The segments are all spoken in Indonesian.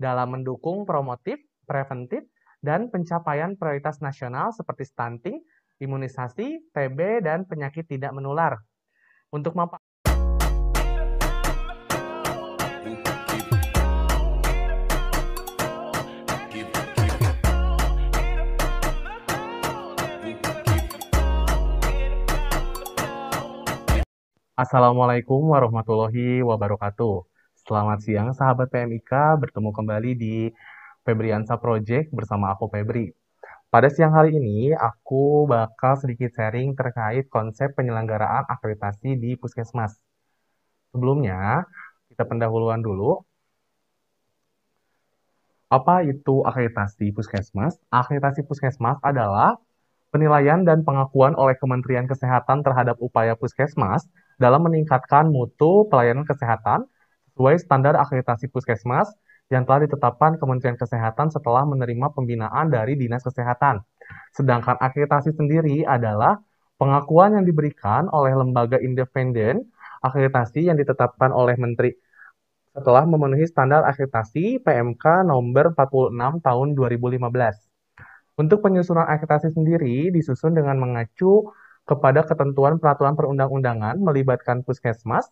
dalam mendukung promotif, preventif, dan pencapaian prioritas nasional seperti stunting, imunisasi, TB, dan penyakit tidak menular. Untuk Assalamualaikum warahmatullahi wabarakatuh. Selamat siang sahabat PMIK, bertemu kembali di Febriansa Project bersama aku Febri. Pada siang hari ini, aku bakal sedikit sharing terkait konsep penyelenggaraan akreditasi di Puskesmas. Sebelumnya, kita pendahuluan dulu. Apa itu akreditasi Puskesmas? Akreditasi Puskesmas adalah penilaian dan pengakuan oleh Kementerian Kesehatan terhadap upaya Puskesmas dalam meningkatkan mutu pelayanan kesehatan sesuai standar akreditasi Puskesmas yang telah ditetapkan Kementerian Kesehatan setelah menerima pembinaan dari Dinas Kesehatan. Sedangkan akreditasi sendiri adalah pengakuan yang diberikan oleh lembaga independen akreditasi yang ditetapkan oleh Menteri setelah memenuhi standar akreditasi PMK nomor 46 tahun 2015. Untuk penyusunan akreditasi sendiri disusun dengan mengacu kepada ketentuan peraturan perundang-undangan melibatkan Puskesmas,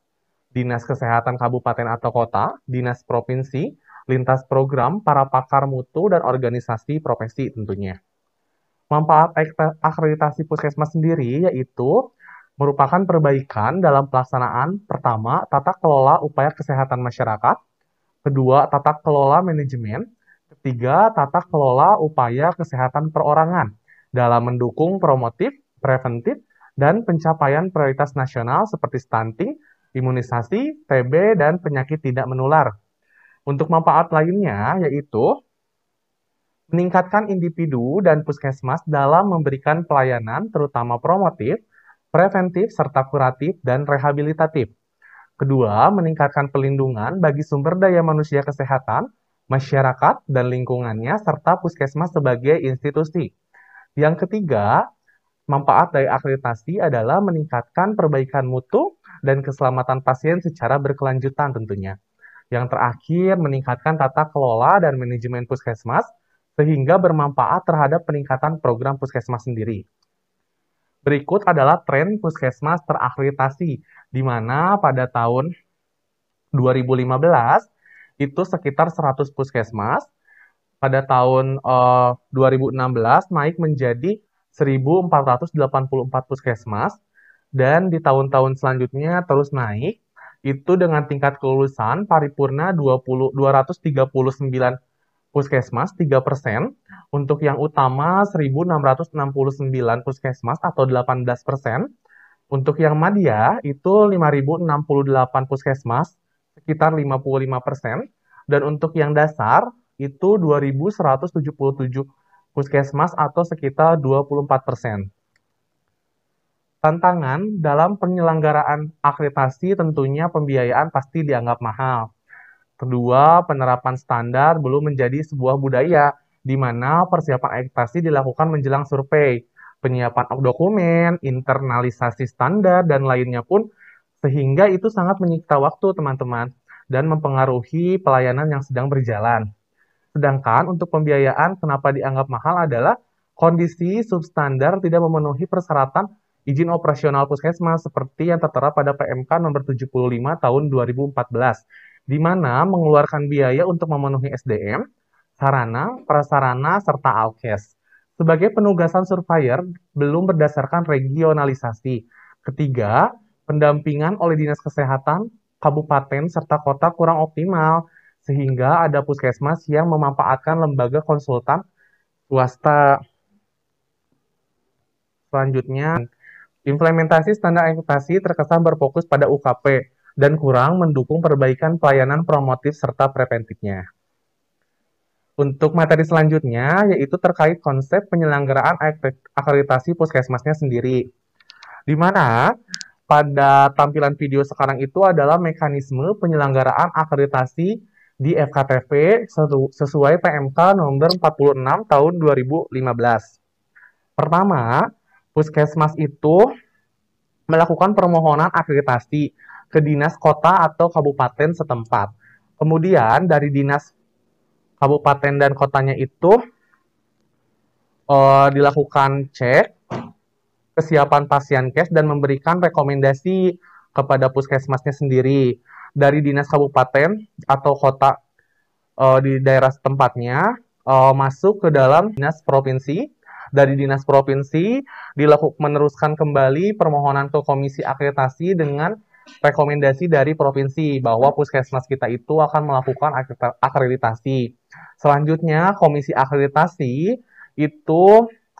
Dinas Kesehatan Kabupaten atau Kota, Dinas Provinsi, lintas program, para pakar mutu, dan organisasi profesi tentunya. Manfaat akreditasi Puskesmas sendiri yaitu merupakan perbaikan dalam pelaksanaan pertama, tata kelola upaya kesehatan masyarakat, kedua, tata kelola manajemen, ketiga, tata kelola upaya kesehatan perorangan dalam mendukung promotif, preventif, dan pencapaian prioritas nasional seperti stunting, imunisasi, TB, dan penyakit tidak menular. Untuk manfaat lainnya yaitu meningkatkan individu dan puskesmas dalam memberikan pelayanan terutama promotif, preventif, serta kuratif, dan rehabilitatif. Kedua, meningkatkan pelindungan bagi sumber daya manusia kesehatan, masyarakat, dan lingkungannya, serta puskesmas sebagai institusi. Yang ketiga, manfaat dari akreditasi adalah meningkatkan perbaikan mutu dan keselamatan pasien secara berkelanjutan tentunya. Yang terakhir, meningkatkan tata kelola dan manajemen puskesmas, sehingga bermanfaat terhadap peningkatan program puskesmas sendiri. Berikut adalah tren puskesmas terakreditasi, di mana pada tahun 2015 itu sekitar 100 puskesmas, pada tahun 2016 naik menjadi 1.484 puskesmas, dan di tahun-tahun selanjutnya terus naik, itu dengan tingkat kelulusan paripurna 239 puskesmas 3%, untuk yang utama 1.669 puskesmas atau 18%, untuk yang madya itu 5.068 puskesmas sekitar 55%, dan untuk yang dasar itu 2.177 puskesmas atau sekitar 24%. Tantangan dalam penyelenggaraan akreditasi tentunya pembiayaan pasti dianggap mahal. Kedua, penerapan standar belum menjadi sebuah budaya, di mana persiapan akreditasi dilakukan menjelang survei, penyiapan dokumen, internalisasi standar, dan lainnya pun, sehingga itu sangat menyita waktu teman-teman, dan mempengaruhi pelayanan yang sedang berjalan. Sedangkan untuk pembiayaan, kenapa dianggap mahal adalah kondisi substandar tidak memenuhi persyaratan izin operasional puskesmas seperti yang tertera pada PMK nomor 75 tahun 2014. Di mana mengeluarkan biaya untuk memenuhi SDM, sarana, prasarana, serta alkes. Sebagai penugasan surveyor belum berdasarkan regionalisasi. Ketiga, pendampingan oleh Dinas Kesehatan, kabupaten, serta kota kurang optimal, sehingga ada puskesmas yang memanfaatkan lembaga konsultan swasta. Selanjutnya, implementasi standar akreditasi terkesan berfokus pada UKP, dan kurang mendukung perbaikan pelayanan promotif serta preventifnya. Untuk materi selanjutnya, yaitu terkait konsep penyelenggaraan akreditasi puskesmasnya sendiri. Di mana pada tampilan video sekarang itu adalah mekanisme penyelenggaraan akreditasi di FKTV sesuai PMK nomor 46 tahun 2015. Pertama, puskesmas itu melakukan permohonan akreditasi ke dinas kota atau kabupaten setempat. Kemudian dari dinas kabupaten dan kotanya itu dilakukan cek kesiapan pasien cash dan memberikan rekomendasi kepada puskesmasnya sendiri. Dari dinas kabupaten atau kota di daerah tempatnya masuk ke dalam dinas provinsi. Dari dinas provinsi meneruskan kembali permohonan ke komisi akreditasi dengan rekomendasi dari provinsi bahwa puskesmas kita itu akan melakukan akreditasi. Selanjutnya komisi akreditasi itu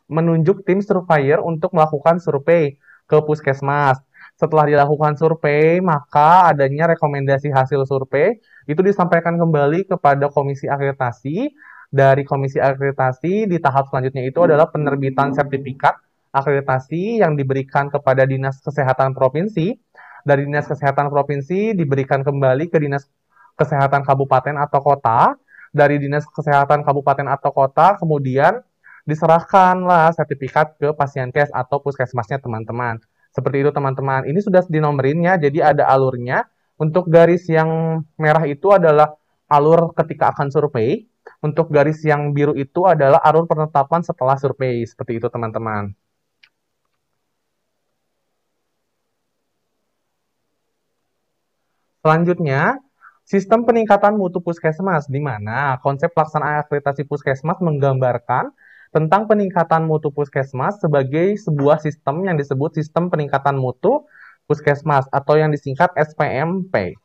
menunjuk tim surveyor untuk melakukan survei ke puskesmas. Setelah dilakukan survei, maka adanya rekomendasi hasil survei itu disampaikan kembali kepada komisi akreditasi. Dari komisi akreditasi di tahap selanjutnya itu adalah penerbitan sertifikat akreditasi yang diberikan kepada Dinas Kesehatan Provinsi. Dari Dinas Kesehatan Provinsi diberikan kembali ke Dinas Kesehatan Kabupaten atau Kota. Dari Dinas Kesehatan Kabupaten atau Kota kemudian diserahkanlah sertifikat ke pasien cash atau puskesmasnya teman-teman. Seperti itu teman-teman. Ini sudah dinomerin ya, jadi ada alurnya. Untuk garis yang merah itu adalah alur ketika akan survei. Untuk garis yang biru itu adalah alur penetapan setelah survei. Seperti itu teman-teman. Selanjutnya, sistem peningkatan mutu puskesmas, di mana konsep pelaksanaan akreditasi puskesmas menggambarkan tentang peningkatan mutu puskesmas sebagai sebuah sistem yang disebut sistem peningkatan mutu puskesmas atau yang disingkat SPMP.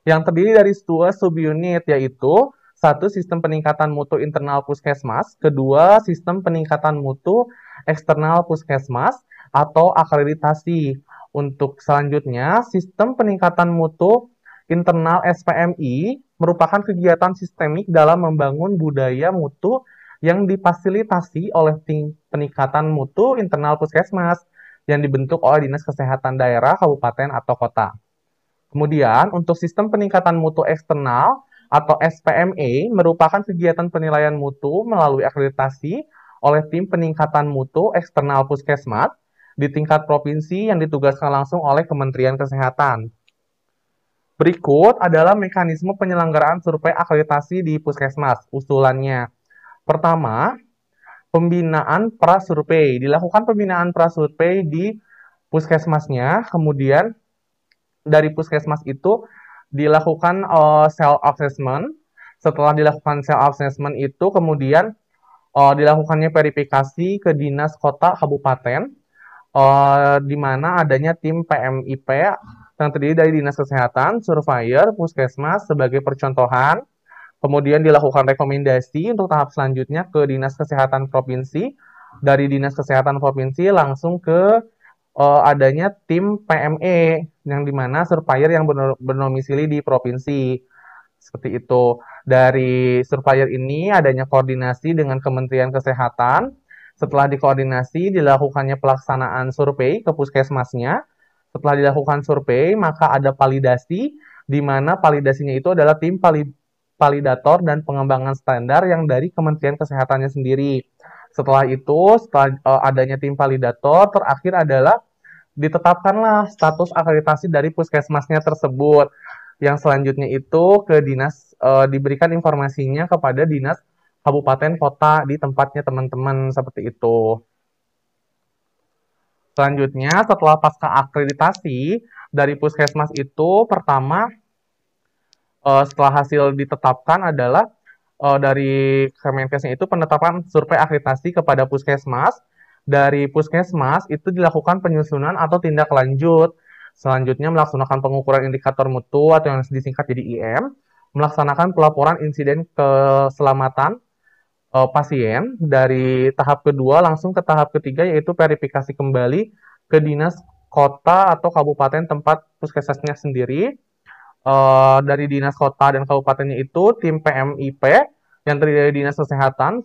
Yang terdiri dari dua subunit, yaitu satu, sistem peningkatan mutu internal puskesmas, kedua, sistem peningkatan mutu eksternal puskesmas atau akreditasi. Untuk selanjutnya, sistem peningkatan mutu internal SPMI merupakan kegiatan sistemik dalam membangun budaya mutu yang difasilitasi oleh tim peningkatan mutu internal puskesmas yang dibentuk oleh Dinas Kesehatan Daerah, Kabupaten, atau Kota. Kemudian, untuk sistem peningkatan mutu eksternal atau SPME merupakan kegiatan penilaian mutu melalui akreditasi oleh tim peningkatan mutu eksternal puskesmas di tingkat provinsi yang ditugaskan langsung oleh Kementerian Kesehatan. Berikut adalah mekanisme penyelenggaraan survei akreditasi di puskesmas. Usulannya. Pertama, pembinaan prasurvei. Dilakukan pembinaan prasurvei di puskesmasnya, kemudian dari puskesmas itu dilakukan self-assessment. Setelah dilakukan self-assessment itu, kemudian dilakukannya verifikasi ke dinas kota kabupaten, di mana adanya tim PMIP yang terdiri dari dinas kesehatan, surveyor, puskesmas sebagai percontohan. Kemudian dilakukan rekomendasi untuk tahap selanjutnya ke Dinas Kesehatan Provinsi. Dari Dinas Kesehatan Provinsi langsung ke adanya tim PME, yang dimana surveyor yang bernomisili di provinsi. Seperti itu. Dari surveyor ini adanya koordinasi dengan Kementerian Kesehatan. Setelah dikoordinasi, dilakukannya pelaksanaan survei ke puskesmasnya. Setelah dilakukan survei, maka ada validasi, di mana validasinya itu adalah tim validator dan pengembangan standar yang dari Kementerian Kesehatannya sendiri. Setelah itu, setelah adanya tim validator, terakhir adalah ditetapkanlah status akreditasi dari puskesmasnya tersebut. Yang selanjutnya itu ke dinas, diberikan informasinya kepada dinas kabupaten kota di tempatnya teman-teman, seperti itu. Selanjutnya, setelah pasca akreditasi dari puskesmas itu, pertama setelah hasil ditetapkan adalah dari Kemenkesnya itu penetapan survei akreditasi kepada puskesmas. Dari puskesmas itu dilakukan penyusunan atau tindak lanjut. Selanjutnya melaksanakan pengukuran indikator mutu atau yang disingkat jadi IM, melaksanakan pelaporan insiden keselamatan pasien. Dari tahap kedua langsung ke tahap ketiga, yaitu verifikasi kembali ke dinas kota atau kabupaten tempat puskesmasnya sendiri. Dari dinas kota dan kabupatennya itu tim PMIP yang terdiri dari dinas kesehatan,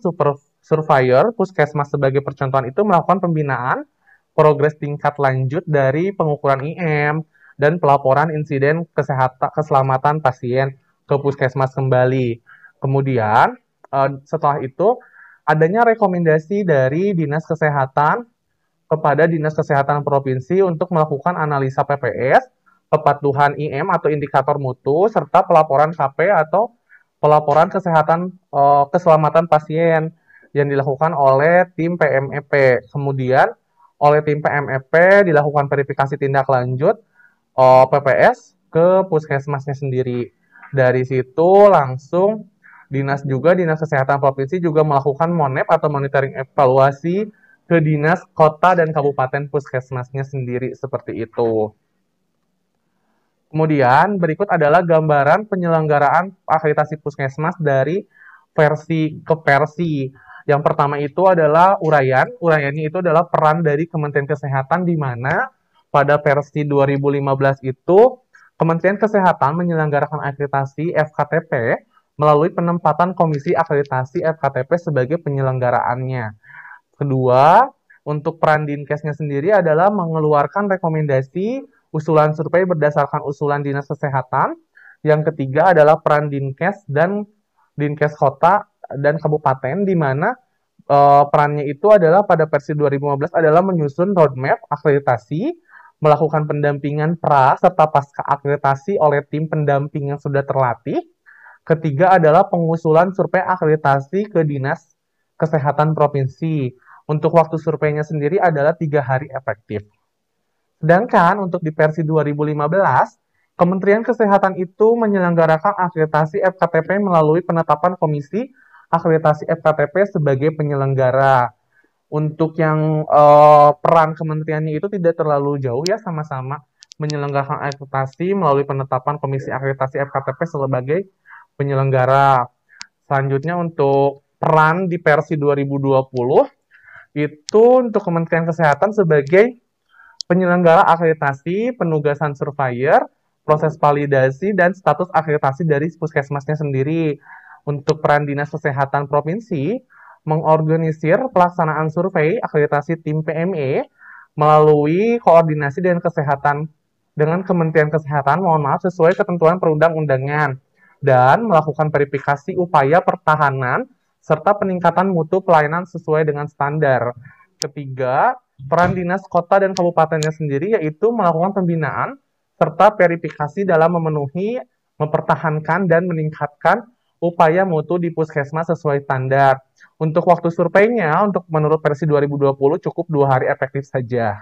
surveyor, puskesmas sebagai percontohan itu melakukan pembinaan progres tingkat lanjut dari pengukuran IM dan pelaporan insiden kesehatan keselamatan pasien ke puskesmas kembali. Kemudian setelah itu adanya rekomendasi dari dinas kesehatan kepada dinas kesehatan provinsi untuk melakukan analisa PPS, kepatuhan IM atau indikator mutu, serta pelaporan KP atau pelaporan kesehatan keselamatan pasien yang dilakukan oleh tim PMEP. Kemudian oleh tim PMEP dilakukan verifikasi tindak lanjut PPS ke puskesmasnya sendiri. Dari situ langsung Dinas Kesehatan Provinsi juga melakukan MONEP atau monitoring evaluasi ke dinas kota dan kabupaten puskesmasnya sendiri seperti itu. Kemudian berikut adalah gambaran penyelenggaraan akreditasi puskesmas dari versi ke versi. Yang pertama itu adalah uraian. Uraiannya itu adalah peran dari Kementerian Kesehatan di mana pada versi 2015 itu Kementerian Kesehatan menyelenggarakan akreditasi FKTP melalui penempatan Komisi Akreditasi FKTP sebagai penyelenggaraannya. Kedua, untuk peran Dinkesnya sendiri adalah mengeluarkan rekomendasi usulan survei berdasarkan usulan Dinas Kesehatan. Yang ketiga adalah peran Dinkes dan Dinkes Kota dan Kabupaten, di mana perannya itu adalah pada versi 2015 adalah menyusun roadmap akreditasi, melakukan pendampingan pra serta pasca akreditasi oleh tim pendamping yang sudah terlatih. Ketiga adalah pengusulan survei akreditasi ke Dinas Kesehatan Provinsi. Untuk waktu surveinya sendiri adalah 3 hari efektif. Sedangkan untuk di versi 2015, Kementerian Kesehatan itu menyelenggarakan akreditasi FKTP melalui penetapan Komisi Akreditasi FKTP sebagai penyelenggara. Untuk yang peran kementeriannya itu tidak terlalu jauh ya, sama-sama menyelenggarakan akreditasi melalui penetapan Komisi Akreditasi FKTP sebagai penyelenggara. Selanjutnya untuk peran di versi 2020 itu untuk Kementerian Kesehatan sebagai penyelenggara akreditasi, penugasan surveyor, proses validasi, dan status akreditasi dari puskesmasnya sendiri. Untuk peran Dinas Kesehatan Provinsi, mengorganisir pelaksanaan survei akreditasi tim PME melalui koordinasi dengan Kementerian Kesehatan, sesuai ketentuan perundang-undangan, dan melakukan verifikasi upaya pertahanan serta peningkatan mutu pelayanan sesuai dengan standar. Ketiga, peran dinas kota dan kabupatennya sendiri yaitu melakukan pembinaan serta verifikasi dalam memenuhi, mempertahankan, dan meningkatkan upaya mutu di puskesmas sesuai standar. Untuk waktu surveinya, menurut versi 2020 cukup 2 hari efektif saja.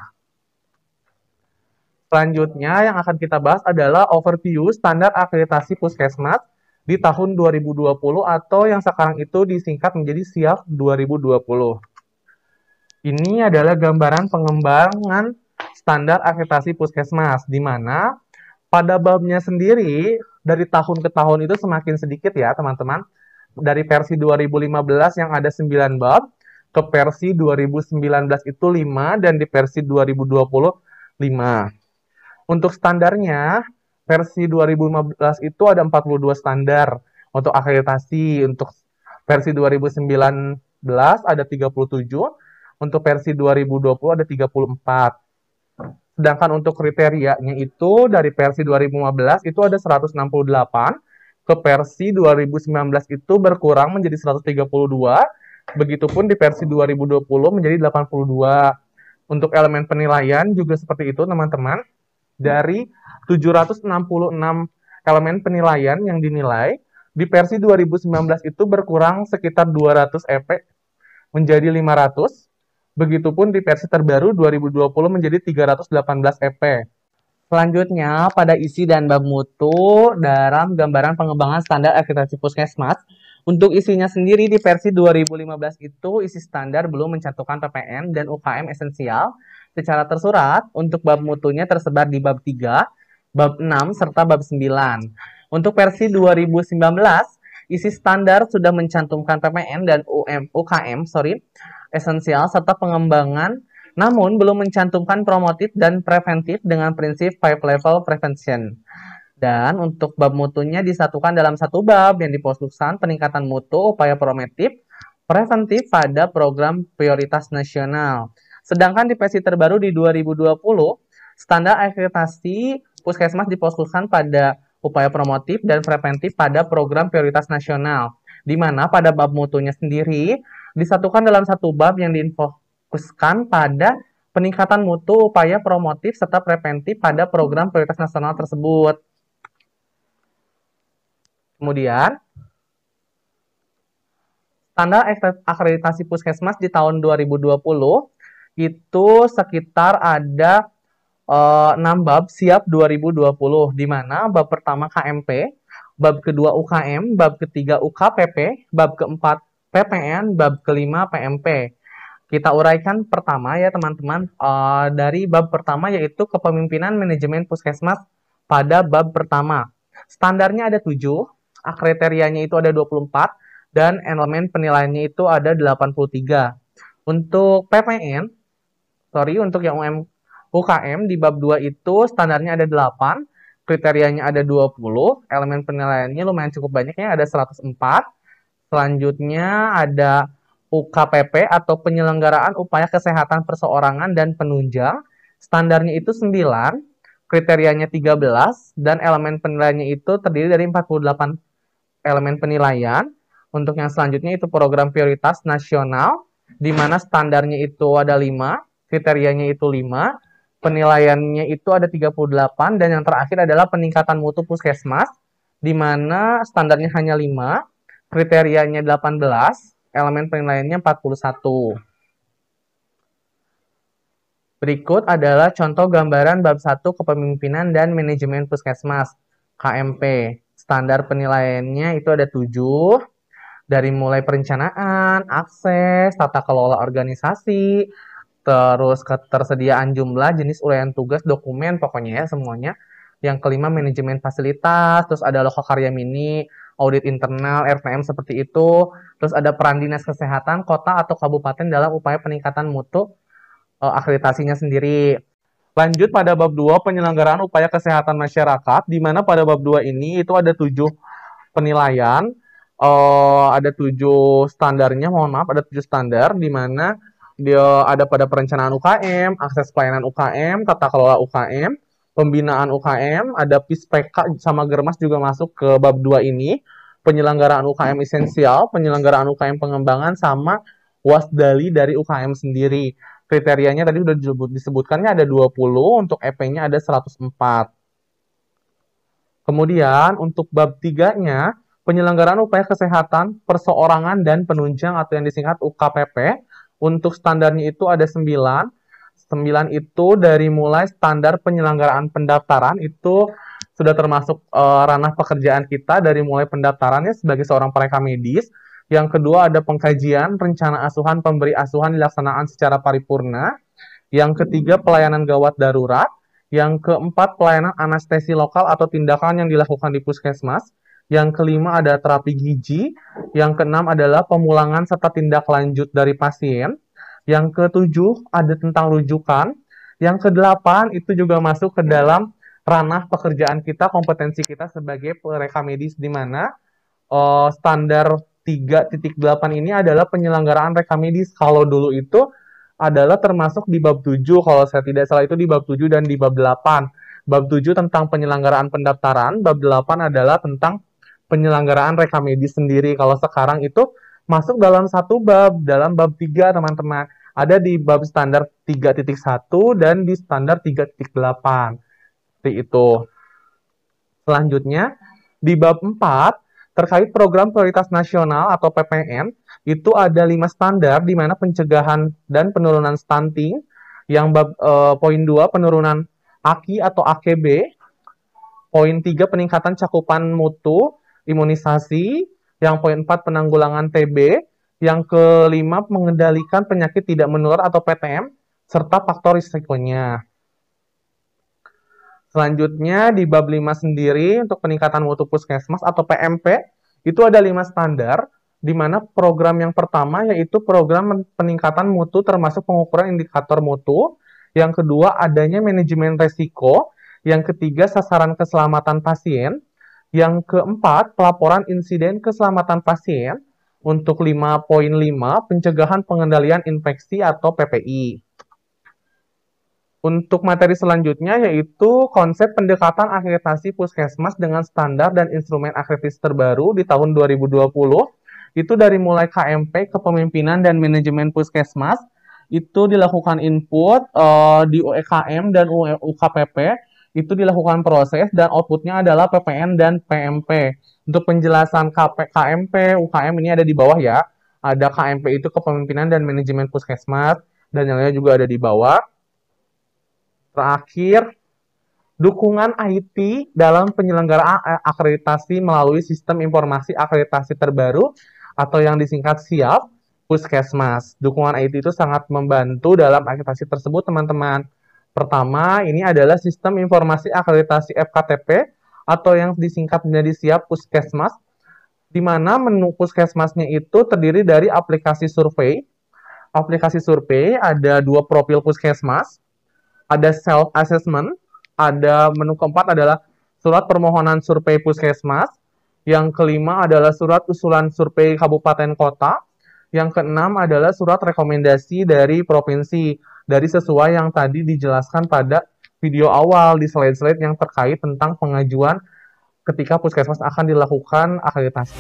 Selanjutnya yang akan kita bahas adalah overview standar akreditasi puskesmas di tahun 2020 atau yang sekarang itu disingkat menjadi SIAP 2020. Ini adalah gambaran pengembangan standar akreditasi puskesmas, di mana pada babnya sendiri dari tahun ke tahun itu semakin sedikit ya teman-teman. Dari versi 2015 yang ada 9 bab, ke versi 2019 itu 5, dan di versi 2020 5. Untuk standarnya, versi 2015 itu ada 42 standar untuk akreditasi. Untuk versi 2019 ada 37, untuk versi 2020 ada 34. Sedangkan untuk kriterianya itu dari versi 2015 itu ada 168, ke versi 2019 itu berkurang menjadi 132, begitupun di versi 2020 menjadi 82. Untuk elemen penilaian juga seperti itu teman-teman. Dari 766 elemen penilaian yang dinilai, di versi 2019 itu berkurang sekitar 200 EP menjadi 500, begitupun di versi terbaru 2020 menjadi 318 EP. Selanjutnya, pada isi dan bab mutu dalam gambaran pengembangan standar akreditasi puskesmas. Untuk isinya sendiri di versi 2015 itu isi standar belum mencantumkan PPN dan UKM esensial secara tersurat. Untuk bab mutunya tersebar di bab 3, bab 6, serta bab 9. Untuk versi 2019, isi standar sudah mencantumkan PPN dan UKM esensial serta pengembangan, namun belum mencantumkan promotif dan preventif dengan prinsip 5 level prevention. Dan untuk bab mutunya disatukan dalam satu bab yang difokuskan peningkatan mutu upaya promotif preventif pada program prioritas nasional. Sedangkan di versi terbaru di 2020, standar akreditasi puskesmas difokuskan pada upaya promotif dan preventif pada program prioritas nasional, di mana pada bab mutunya sendiri disatukan dalam satu bab yang difokuskan pada peningkatan mutu upaya promotif serta preventif pada program prioritas nasional tersebut. Kemudian, Standar akreditasi puskesmas di tahun 2020 itu sekitar ada 6 bab siap 2020, di mana bab pertama KMP, bab kedua UKM, bab ketiga UKPP, bab keempat PPN, bab kelima PMP. Kita uraikan pertama ya teman-teman, dari bab pertama yaitu kepemimpinan manajemen puskesmas pada bab pertama. Standarnya ada 7, kriterianya itu ada 24, dan elemen penilaiannya itu ada 83. Untuk PPN, untuk yang UKM di bab 2 itu standarnya ada 8, kriterianya ada 20, elemen penilaiannya lumayan cukup banyak ya, ada 104. Selanjutnya ada UKPP atau penyelenggaraan upaya kesehatan perseorangan dan penunjang, standarnya itu 9, kriterianya 13, dan elemen penilaiannya itu terdiri dari 48 elemen penilaian. Untuk yang selanjutnya itu program prioritas nasional, di mana standarnya itu ada 5, kriterianya itu 5, penilaiannya itu ada 38, dan yang terakhir adalah peningkatan mutu puskesmas, di mana standarnya hanya 5, kriterianya 18, elemen penilaiannya 41. Berikut adalah contoh gambaran bab 1 kepemimpinan dan manajemen puskesmas, KMP. Standar penilaiannya itu ada 7, dari mulai perencanaan, akses, tata kelola organisasi, terus ketersediaan jumlah, jenis uraian tugas, dokumen, pokoknya ya semuanya. Yang kelima manajemen fasilitas, terus ada lokakarya mini, audit internal, RTM seperti itu, terus ada peran dinas kesehatan, kota atau kabupaten dalam upaya peningkatan mutu akreditasinya sendiri. Lanjut pada bab 2 penyelenggaraan upaya kesehatan masyarakat, di mana pada bab 2 ini itu ada 7 penilaian, ada 7 standarnya, ada 7 standar, di mana dia ada pada perencanaan UKM, akses pelayanan UKM, tata kelola UKM, pembinaan UKM, ada PISPK sama Germas juga masuk ke bab 2 ini, penyelenggaraan UKM esensial, penyelenggaraan UKM pengembangan, sama wasdali dari UKM sendiri. Kriterianya tadi sudah disebutkannya ada 20, untuk EP-nya ada 104. Kemudian untuk bab 3-nya, penyelenggaraan upaya kesehatan perseorangan dan penunjang atau yang disingkat UKPP, untuk standarnya itu ada 9. 9 itu dari mulai standar penyelenggaraan pendaftaran itu sudah termasuk ranah pekerjaan kita, dari mulai pendaftarannya sebagai seorang pereka medis. Yang kedua ada pengkajian, rencana asuhan, pemberi asuhan dilaksanakan secara paripurna. Yang ketiga pelayanan gawat darurat. Yang keempat pelayanan anestesi lokal atau tindakan yang dilakukan di puskesmas. Yang kelima ada terapi gizi. Yang keenam adalah pemulangan serta tindak lanjut dari pasien. Yang ketujuh ada tentang rujukan. Yang kedelapan itu juga masuk ke dalam ranah pekerjaan kita, kompetensi kita sebagai pereka medis, di mana standar 3.8 ini adalah penyelenggaraan reka medis. Kalau dulu itu adalah termasuk di bab 7, kalau saya tidak salah itu di bab 7 dan di bab 8. Bab 7 tentang penyelenggaraan pendaftaran, bab 8 adalah tentang penyelenggaraan reka medis sendiri. Kalau sekarang itu masuk dalam satu bab, dalam bab 3 teman-teman. Ada di bab standar 3.1 dan di standar 3.8. Seperti itu. Selanjutnya, di bab 4, terkait program prioritas nasional atau PPN, itu ada 5 standar, di mana pencegahan dan penurunan stunting. Yang bab poin 2 penurunan AKI atau AKB. Poin 3 peningkatan cakupan mutu, imunisasi. Yang poin 4 penanggulangan TB. Yang kelima mengendalikan penyakit tidak menular atau PTM, serta faktor risikonya. Selanjutnya di bab 5 sendiri untuk peningkatan mutu puskesmas atau PMP, itu ada 5 standar, di mana program yang pertama yaitu program peningkatan mutu termasuk pengukuran indikator mutu. Yang kedua adanya manajemen resiko. Yang ketiga sasaran keselamatan pasien. Yang keempat pelaporan insiden keselamatan pasien. Untuk 5.5 pencegahan pengendalian infeksi atau PPI. Untuk materi selanjutnya yaitu konsep pendekatan akreditasi puskesmas dengan standar dan instrumen akreditasi terbaru di tahun 2020. Itu dari mulai KMP, kepemimpinan dan manajemen puskesmas, itu dilakukan input, di UEKM dan UKPP, itu dilakukan proses dan outputnya adalah PPN dan PMP. Untuk penjelasan KMP, UKM ini ada di bawah ya. Ada KMP itu Kepemimpinan dan Manajemen Puskesmas, dan yang lainnya juga ada di bawah. Terakhir, dukungan IT dalam penyelenggaraan akreditasi melalui Sistem Informasi Akreditasi Terbaru atau yang disingkat SIAP Puskesmas. Dukungan IT itu sangat membantu dalam akreditasi tersebut, teman-teman. Pertama, ini adalah Sistem Informasi Akreditasi FKTP atau yang disingkat menjadi SIAP Puskesmas, di mana menu Puskesmasnya itu terdiri dari aplikasi survei. Aplikasi survei ada 2 profil Puskesmas, ada self-assessment, ada menu keempat adalah surat permohonan survei Puskesmas, yang kelima adalah surat usulan survei kabupaten kota, yang keenam adalah surat rekomendasi dari provinsi, dari sesuai yang tadi dijelaskan pada video awal di slide-slide yang terkait tentang pengajuan ketika Puskesmas akan dilakukan akreditasi.